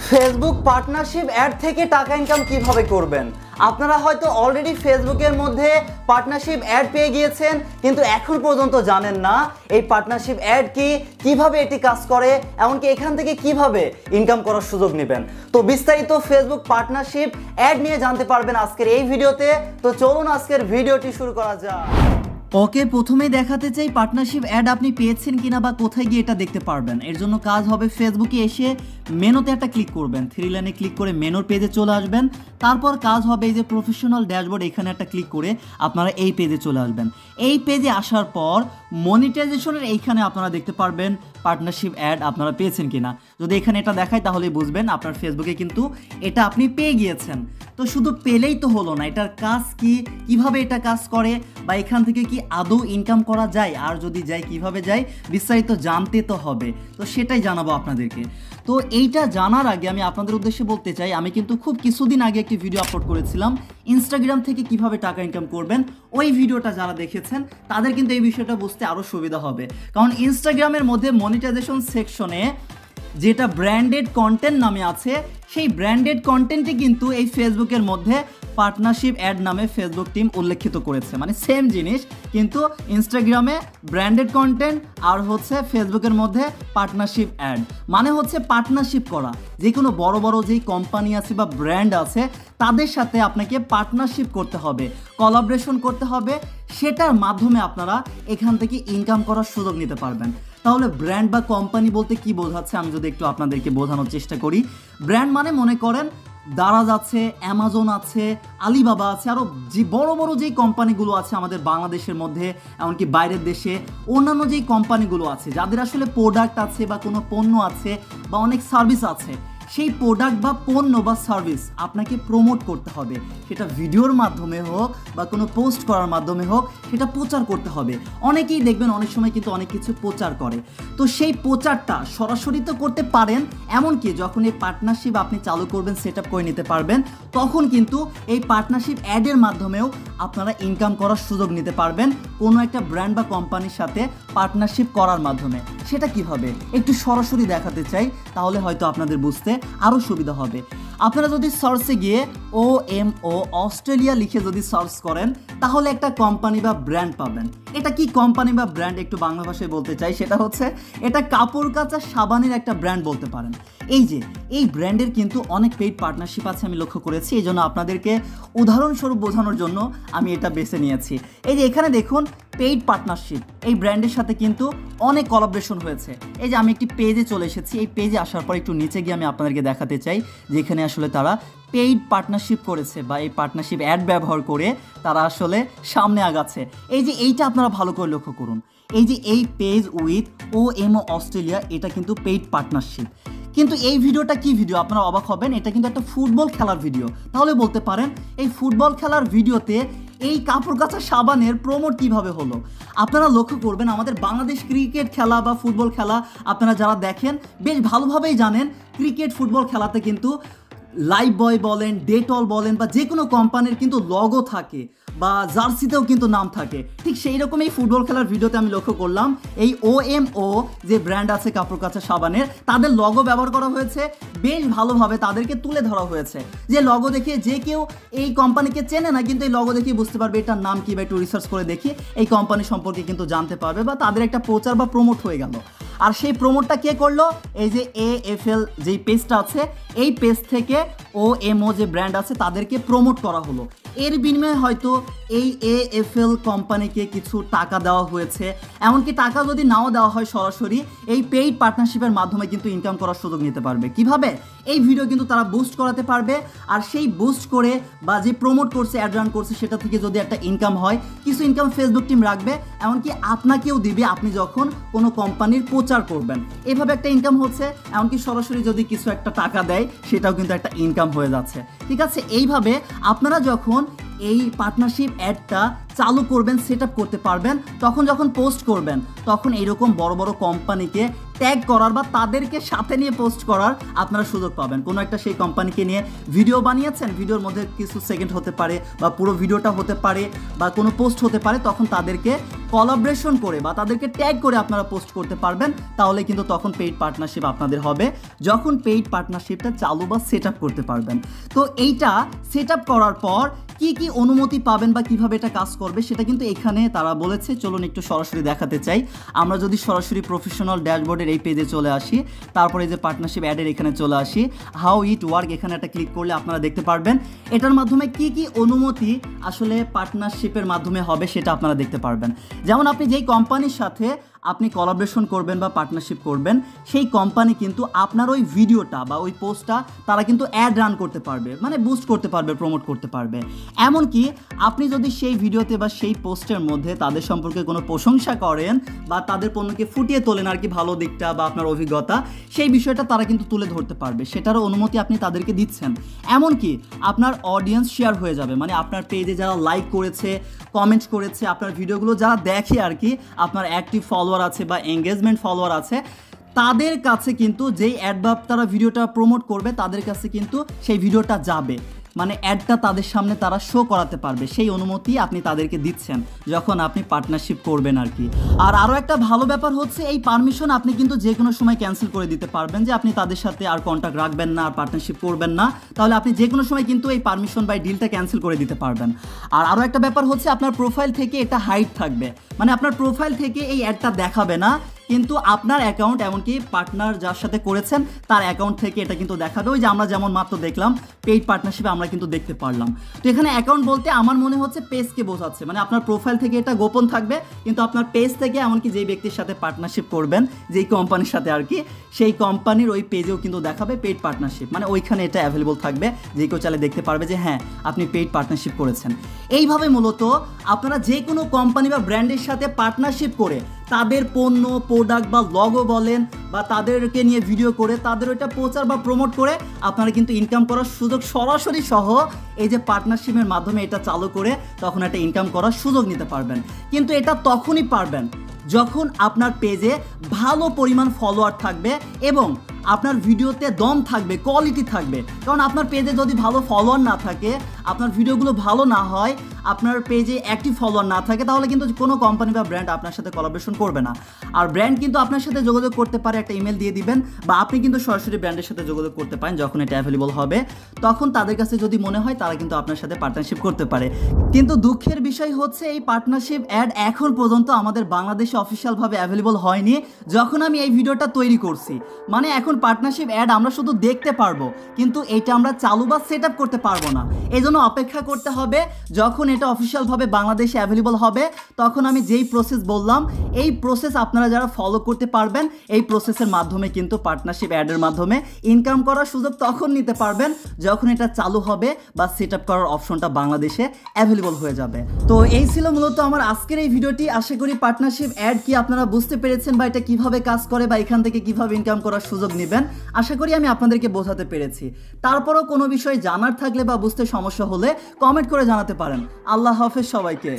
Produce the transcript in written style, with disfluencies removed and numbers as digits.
Facebook partnership add থেকে টাকা income কিভাবে করবেন। আপনারা হয়তো অলরেডি ফেসবুকের মধ্যে পার্টনারশিপ অ্যাড পেয়ে গিয়েছেন, কিন্তু এখন পর্যন্ত জানেন না এই পার্টনারশিপ অ্যাড কি, কিভাবে এটি কাজ করে, এমনকি এখান থেকে কিভাবে ইনকাম করার সুযোগ নেবেন। তো বিস্তারিত ফেসবুক পার্টনারশিপ অ্যাড নিয়ে জানতে পারবেন আজকের এই ভিডিওতে। তো চলুন আজকের ভিডিওটি শুরু করা যাক। ওকে, প্রথমেই দেখাতে চাই পার্টনারশিপ অ্যাড আপনি পেয়েছেন কিনা বা কোথায় গিয়ে এটা দেখতে পারবেন। এর জন্য কাজ হবে ফেসবুকে এসে মেনুতে একটা ক্লিক করবেন, 3 লাইনে ক্লিক করে মেনুর পেজে চলে আসবেন। তারপর কাজ হবে এই যে প্রফেশনাল ড্যাশবোর্ড, এখানে একটা ক্লিক করে আপনারা এই পেজে চলে আসবেন। এই পেজে আসার পর মনিটাইজেশনের এইখানে আপনারা দেখতে পারবেন পার্টনারশিপ অ্যাড আপনারা পেয়েছেন কিনা। যদি এখানে এটা দেখায় তাহলে বুঝবেন আপনার ফেসবুকে কিন্তু এটা আপনি পেয়ে গিয়েছেন। তো শুধু পেলেই তো হলো না, এটার কাজ কি, কিভাবে এটা কাজ করে, বা এখান থেকে কি আদৌ ইনকাম করা যায়, আর যদি যায় কিভাবে যায়, বিস্তারিত জানতে তো হবে। তো সেটাই জানাবো আপনাদেরকে। তো এইটা জানার আগে আমি আপনাদের উদ্দেশ্যে বলতে চাই, আমি কিন্তু খুব কিছুদিন আগে একটি ভিডিও আপলোড করেছিলাম ইনস্টাগ্রাম থেকে কিভাবে টাকা ইনকাম করবেন। ওই ভিডিওটা যারা দেখেছেন তাদের কিন্তু এই বিষয়টা বুঝতে আরও সুবিধা হবে, কারণ ইনস্টাগ্রামের মধ্যে মনিটাইজেশন সেকশনে যেটা ব্র্যান্ডেড কন্টেন্ট নামে আছে, সেই ব্র্যান্ডেড কন্টেন্টে কিন্তু এই ফেসবুকের মধ্যে পার্টনারশিপ অ্যাড নামে ফেসবুক টিম উল্লেখিত করেছে। মানে সেম জিনিস, কিন্তু ইনস্টাগ্রামে ব্র্যান্ডেড কন্টেন্ট আর হচ্ছে ফেসবুকের মধ্যে পার্টনারশিপ অ্যাড, মানে হচ্ছে পার্টনারশিপ করা। যে কোনো বড় বড় যেই কোম্পানি আছে বা ব্র্যান্ড আছে তাদের সাথে আপনাকে পার্টনারশিপ করতে হবে, কোলাবোরেশন করতে হবে, সেটার মাধ্যমে আপনারা এখান থেকে ইনকাম করার সুযোগ নিতে পারবেন। তাহলে ব্র্যান্ড বা কোম্পানি বলতে কি বোঝাচ্ছে আমি যদি একটু আপনাদেরকে বোঝানোর চেষ্টা করি। ব্র্যান্ড মানে মনে করেন দারাজ আছে, অ্যামাজন আছে, আলিবাবা আছে, আরও যে বড় বড় যেই কোম্পানিগুলো আছে আমাদের বাংলাদেশের মধ্যে, এমনকি বাইরের দেশে অন্যান্য যেই কোম্পানিগুলো আছে যাদের আসলে প্রোডাক্ট আছে বা কোনো পণ্য আছে বা অনেক সার্ভিস আছে, সেই প্রোডাক্ট বা পণ্য বা সার্ভিস আপনাকে প্রমোট করতে হবে। সেটা ভিডিওর মাধ্যমে হোক বা কোনো পোস্ট করার মাধ্যমে হোক, সেটা প্রচার করতে হবে। অনেকেই দেখবেন অনেক সময় কিন্তু অনেক কিছু প্রচার করে, তো সেই প্রচারটা সরাসরি তো করতে পারেন, এমনকি যখন এই পার্টনারশিপ আপনি চালু করবেন, সেট আপ করে নিতে পারবেন, তখন কিন্তু এই পার্টনারশিপ অ্যাডের মাধ্যমেও আপনারা ইনকাম করার সুযোগ নিতে পারবেন কোনো একটা ব্র্যান্ড বা কোম্পানির সাথে পার্টনারশিপ করার মাধ্যমে। সেটা কিভাবে একটু সরাসরি দেখাতে চাই, তাহলে হয়তো আপনাদের বুঝতে আরও সুবিধা হবে। আপনারা যদি সার্চে গিয়ে OMO অস্ট্রেলিয়া লিখে যদি সার্চ করেন, তাহলে একটা কোম্পানি বা ব্র্যান্ড পাবেন। এটা কি কোম্পানি বা ব্র্যান্ড একটু বাংলা ভাষায় বলতে চাই, সেটা হচ্ছে এটা কাপড় কাচা সাবানের একটা ব্র্যান্ড বলতে পারেন। এই যে এই ব্র্যান্ডের কিন্তু অনেক পেইড পার্টনারশিপ আছে, আমি লক্ষ্য করেছি। এই জন্য আপনাদেরকে উদাহরণস্বরূপ বোঝানোর জন্য আমি এটা বেছে নিয়েছি। এই যে এখানে দেখুন পেইড পার্টনারশিপ, এই ব্র্যান্ডের সাথে কিন্তু অনেক কোলাবোরেশন হয়েছে। এই যে আমি একটি পেজে চলে এসেছি, এই পেজে আসার পর একটু নিচে গিয়ে আমি আপনাদেরকে দেখাতে চাই যেখানে আসলে তারা পেইড পার্টনারশিপ করেছে বা এই পার্টনারশিপ অ্যাড ব্যবহার করে তারা আসলে সামনে আগাচ্ছে। এই যে এইটা আপনারা ভালো করে লক্ষ্য করুন, এই যে এই পেজ উইথ OMO অস্ট্রেলিয়া, এটা কিন্তু পেইড পার্টনারশিপ। কিন্তু এই ভিডিওটা কি ভিডিও আপনারা অবাক হবেন, এটা কিন্তু একটা ফুটবল খেলার ভিডিও। তাহলে বলতে পারেন এই ফুটবল খেলার ভিডিওতে এই কাপড় কাচা সাবানের প্রমোট কিভাবে হলো। আপনারা লক্ষ্য করবেন আমাদের বাংলাদেশ ক্রিকেট খেলা বা ফুটবল খেলা আপনারা যারা দেখেন বেশ ভালোভাবেই জানেন, ক্রিকেট ফুটবল খেলাতে কিন্তু লাইফ বয় বলেন, ডেটল বলেন, বা যে কোনো কোম্পানির কিন্তু লগো থাকে বা জার্সিতেও কিন্তু নাম থাকে। ঠিক সেই রকম এই ফুটবল খেলার ভিডিওতে আমি লক্ষ্য করলাম এই OMO যে ব্র্যান্ড আছে কাপড় কাচা সাবানের, তাদের লগো ব্যবহার করা হয়েছে, বেশ ভালোভাবে তাদেরকে তুলে ধরা হয়েছে। যে লগো দেখে যে কেউ এই কোম্পানিকে চেনে না, কিন্তু এই লগো দেখে বুঝতে পারবে এটার নাম কি, বা একটু রিসার্চ করে দেখি এই কোম্পানি সম্পর্কে কিন্তু জানতে পারবে, বা তাদের একটা প্রচার বা প্রমোট হয়ে গেল। আর সেই প্রমোটটা কে করলো, এই যে AFL যেই পেজটা আছে, এই পেজ থেকে OMO যে ব্র্যান্ড আছে তাদেরকে প্রমোট করা হলো। এর বিনিময়ে হয়তো এই AFL কোম্পানিকে কিছু টাকা দেওয়া হয়েছে, এমনকি টাকা যদি নাও দেওয়া হয় সরাসরি এই পেইড পার্টনারশিপের মাধ্যমে কিন্তু ইনকাম করার সুযোগ নিতে পারবে। কিভাবে? এই ভিডিও কিন্তু তারা বুস্ট করাতে পারবে, আর সেই বুস্ট করে বা যে প্রমোট করছে, অ্যাড রান করছে, সেটা থেকে যদি একটা ইনকাম হয়, কিছু ইনকাম ফেসবুক টিম রাখবে, এমনকি আপনাকেও দিবে আপনি যখন কোনো কোম্পানির প্রচার করবেন। এভাবে একটা ইনকাম হচ্ছে, এমনকি সরাসরি যদি কিছু একটা টাকা দেয় সেটাও কিন্তু একটা ইনকাম হয়ে যাচ্ছে। ঠিক আছে, এইভাবে আপনারা যখন এই পার্টনারশিপ অ্যাডটা চালু করবেন, সেট আপ করতে পারবেন, তখন যখন পোস্ট করবেন তখন এইরকম বড় বড় কোম্পানিকে ট্যাগ করার বা তাদেরকে সাথে নিয়ে পোস্ট করার আপনারা সুযোগ পাবেন। কোনো একটা সেই কোম্পানিকে নিয়ে ভিডিও বানিয়েছেন, ভিডিওর মধ্যে কিছু সেকেন্ড হতে পারে বা পুরো ভিডিওটা হতে পারে বা কোনো পোস্ট হতে পারে, তখন তাদেরকে কোলাবরেশন করে বা তাদেরকে ট্যাগ করে আপনারা পোস্ট করতে পারবেন। তাহলে কিন্তু তখন পেইড পার্টনারশিপ আপনাদের হবে, যখন পেইড পার্টনারশিপটা চালু বা সেট আপ করতে পারবেন। তো এইটা সেট আপ করার পর কি কি অনুমতি পাবেন বা কিভাবে এটা কাজ করবে সেটা কিন্তু এখানে তারা বলেছে। চলুন একটু সরাসরি দেখাতে চাই। আমরা যদি সরাসরি প্রফেশনাল ড্যাশবোর্ডের এই পেজে চলে আসি, তারপরে যে পার্টনারশিপ অ্যাডের এখানে চলে আসি, হাউ ইট ওয়ার্ক এখানে একটা ক্লিক করলে আপনারা দেখতে পারবেন এটার মাধ্যমে কি কি অনুমতি আসলে পার্টনারশিপের মাধ্যমে হবে সেটা আপনারা দেখতে পারবেন। যেমন আপনি যেই কোম্পানির সাথে আপনি কোলাবরেশন করবেন বা পার্টনারশিপ করবেন, সেই কোম্পানি কিন্তু আপনার ওই ভিডিওটা বা ওই পোস্টটা তারা কিন্তু অ্যাড রান করতে পারবে, মানে বুস্ট করতে পারবে, প্রমোট করতে পারবে। এমনকি আপনি যদি সেই ভিডিওতে বা সেই পোস্টের মধ্যে তাদের সম্পর্কে কোনো প্রশংসা করেন বা তাদের পণ্যকে ফুটিয়ে তোলেন আর কি, ভালো দিকটা বা আপনার অভিজ্ঞতা, সেই বিষয়টা তারা কিন্তু তুলে ধরতে পারবে, সেটারও অনুমতি আপনি তাদেরকে দিচ্ছেন। এমনকি আপনার অডিয়েন্স শেয়ার হয়ে যাবে, মানে আপনার পেজে যারা লাইক করেছে, কমেন্ট করেছে, আপনার ভিডিওগুলো যারা দেখে আর কি, আপনার অ্যাক্টিভ ফলোয়ার আছে বা এঙ্গেজমেন্ট ফলোয়ার আছে, তাদের কাছে কিন্তু যেই অ্যাড বা তারা ভিডিওটা প্রমোট করবে তাদের কাছে কিন্তু সেই ভিডিওটা যাবে, মানে অ্যাডটা তাদের সামনে তারা শো করাতে পারবে। সেই অনুমতি আপনি তাদেরকে দিচ্ছেন যখন আপনি পার্টনারশিপ করবেন আর কি। আর আরও একটা ভালো ব্যাপার হচ্ছে এই পারমিশন আপনি কিন্তু যে কোনো সময় ক্যান্সেল করে দিতে পারবেন, যে আপনি তাদের সাথে আর কন্ট্যাক্ট রাখবেন না, আর পার্টনারশিপ করবেন না, তাহলে আপনি যে কোনো সময় কিন্তু এই পারমিশন বা ডিলটা ক্যান্সেল করে দিতে পারবেন। আর আরও একটা ব্যাপার হচ্ছে আপনার প্রোফাইল থেকে এটা হাইড থাকবে, মানে আপনার প্রোফাইল থেকে এই অ্যাডটা দেখাবে না, কিন্তু আপনার অ্যাকাউন্ট, এমনকি পার্টনার যার সাথে করেছেন তার অ্যাকাউন্ট থেকে এটা কিন্তু দেখাবে। ওই যে আমরা যেমন মাত্র দেখলাম পেইড পার্টনারশিপে আমরা কিন্তু দেখতে পারলাম। তো এখানে অ্যাকাউন্ট বলতে আমার মনে হচ্ছে পেজকে বোঝাচ্ছে, মানে আপনার প্রোফাইল থেকে এটা গোপন থাকবে, কিন্তু আপনার পেজ থেকে এমনকি যেই ব্যক্তির সাথে পার্টনারশিপ করবেন, যেই কোম্পানির সাথে আর কি, সেই কোম্পানির ওই পেজেও কিন্তু দেখাবে পেইড পার্টনারশিপ, মানে ওইখানে এটা অ্যাভেলেবল থাকবে, যে কেউ চাইলে দেখতে পারবে যে হ্যাঁ আপনি পেইড পার্টনারশিপ করেছেন। এইভাবে মূলত আপনারা যে কোনো কোম্পানি বা ব্র্যান্ডের সাথে পার্টনারশিপ করে তাদের পণ্য, প্রোডাক্ট বা লগো বলেন বা তাদেরকে নিয়ে ভিডিও করে তাদের ওইটা প্রচার বা প্রমোট করে আপনারা কিন্তু ইনকাম করার সুযোগ সরাসরি সহ এই যে পার্টনারশিপের মাধ্যমে এটা চালু করে তখন একটা ইনকাম করার সুযোগ নিতে পারবেন। কিন্তু এটা তখনই পারবেন যখন আপনার পেজে ভালো পরিমাণ ফলোয়ার থাকবে এবং আপনার ভিডিওতে দম থাকবে, কোয়ালিটি থাকবে। কারণ আপনার পেজে যদি ভালো ফলোয়ার না থাকে, আপনার ভিডিওগুলো ভালো না হয়, আপনার পেজে অ্যাক্টিভ ফলোয়ার না থাকে, তাহলে কিন্তু কোনো কোম্পানি বা ব্র্যান্ড আপনার সাথে কোলাবরেশন করবে না। আর ব্র্যান্ড কিন্তু আপনার সাথে যোগাযোগ করতে পারে, একটা ইমেল দিয়ে দিবেন, বা আপনি কিন্তু সরাসরি ব্র্যান্ডের সাথে যোগাযোগ করতে পারেন যখন এটা অ্যাভেলেবল হবে। তখন তাদের কাছে যদি মনে হয় তারা কিন্তু আপনার সাথে পার্টনারশিপ করতে পারে। কিন্তু দুঃখের বিষয় হচ্ছে এই পার্টনারশিপ অ্যাড এখন পর্যন্ত আমাদের বাংলাদেশে অফিসিয়ালভাবে অ্যাভেলেবল হয়নি যখন আমি এই ভিডিওটা তৈরি করছি। মানে এখন পার্টনারশিপ অ্যাড আমরা শুধু দেখতে পারবো, কিন্তু এটা আমরা চালু বা সেট আপ করতে পারবো না। এই জন্য অপেক্ষা করতে হবে যখন এটা অফিসিয়ালভাবে বাংলাদেশে অ্যাভেলেবল হবে, তখন আমি যেই প্রসেস বললাম এই প্রসেস আপনারা যারা ফলো করতে পারবেন, এই প্রসেসের মাধ্যমে কিন্তু পার্টনারশিপ অ্যাডের মাধ্যমে ইনকাম করার সুযোগ তখন নিতে পারবেন যখন এটা চালু হবে বা সেট আপ করার অপশনটা বাংলাদেশে অ্যাভেলেবল হয়ে যাবে। তো এই ছিল মূলত আমার আজকের এই ভিডিওটি। আশা করি পার্টনারশিপ অ্যাড কি আপনারা বুঝতে পেরেছেন বা এটা কিভাবে কাজ করে বা এখান থেকে কিভাবে ইনকাম করার সুযোগ নেবেন। আশা করি আমি আপনাদেরকে বোঝাতে পেরেছি। তারপরও কোনো বিষয় জানার থাকলে বা বুঝতে সমস্যা হলে কমেন্ট করে জানাতে পারেন। আল্লাহ হাফেজ সবাইকে।